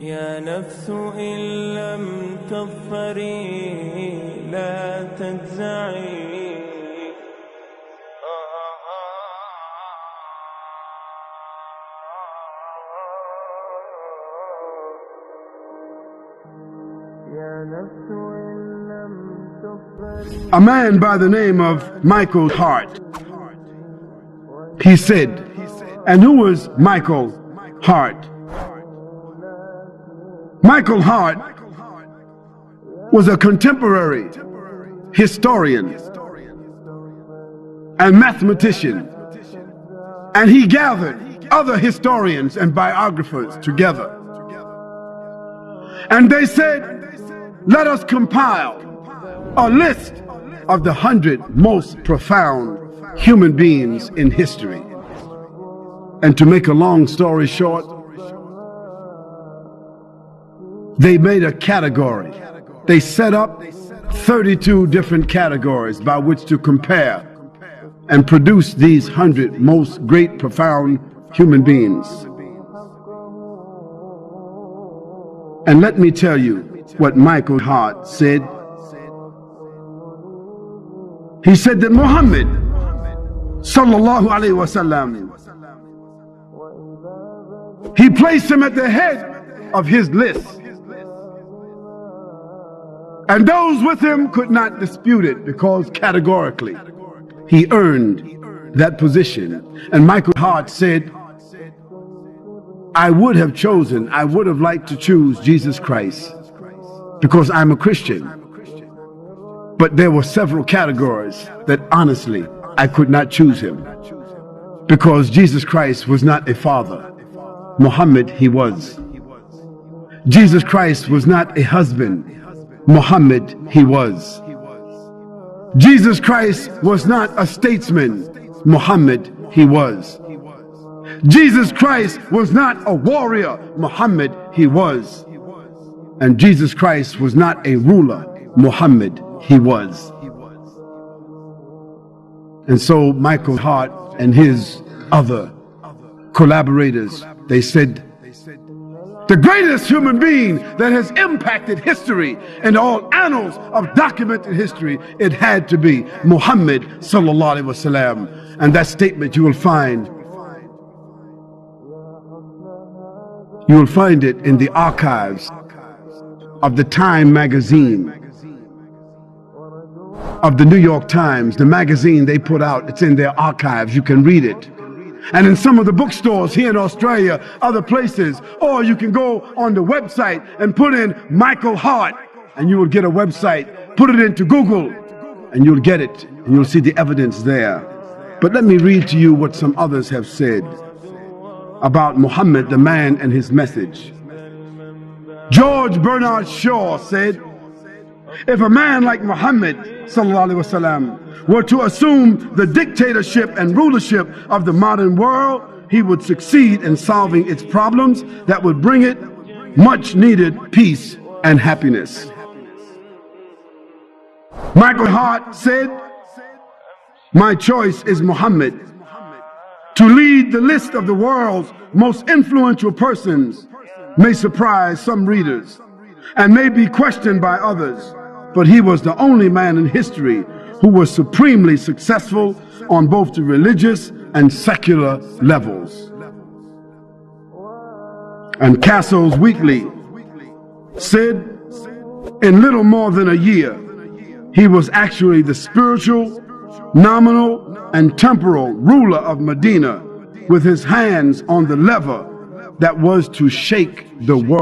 يا نفس إن لم تظفري لا تجزعي. A man by the name of Michael Hart, he said, and who was Michael Hart? Michael Hart was a contemporary historian and mathematician, and he gathered other historians and biographers together, and they said, let us compile a list of the 100 most profound human beings in history. And to make a long story short, they made a category. They set up 32 different categories by which to compare and produce these 100 most great, profound human beings. And let me tell you what Michael Hart said. He said that Muhammad sallallahu alaihi wasallam, he placed him at the head of his list, and those with him could not dispute it because categorically he earned that position. And Michael Hart said, I would have liked to choose Jesus Christ because I'm a Christian. But there were several categories that honestly I could not choose him, because Jesus Christ was not a father. Muhammad, he was. Jesus Christ was not a husband. Muhammad, he was. Jesus Christ was not a statesman. Muhammad, he was. Jesus Christ was not a warrior. Muhammad, he was. And Jesus Christ was not a ruler. Muhammad, he was. And so Michael Hart and his other collaborators, they said, the greatest human being that has impacted history and all annals of documented history, it had to be Muhammad sallallahu alaihi wasallam. And that statement you will find it in the archives of the Time magazine, of the New York Times, the magazine they put out. It's in their archives. You can read it. And in some of the bookstores here in Australia, other places, or you can go on the website and put in Michael Hart, and you will get a website. Put it into Google, and you'll get it, and you'll see the evidence there. But let me read to you what some others have said about Muhammad, the man, and his message. George Bernard Shaw said, if a man like Muhammad sallallahu alaihi wasallam were to assume the dictatorship and rulership of the modern world, he would succeed in solving its problems that would bring it much needed peace and happiness. Michael Hart said, my choice is Muhammad. To lead the list of the world's most influential persons may surprise some readers and may be questioned by others, but he was the only man in history who was supremely successful on both the religious and secular levels. And Cassel's Weekly said, in little more than a year, he was actually the spiritual, nominal, and temporal ruler of Medina, with his hands on the lever that was to shake the world.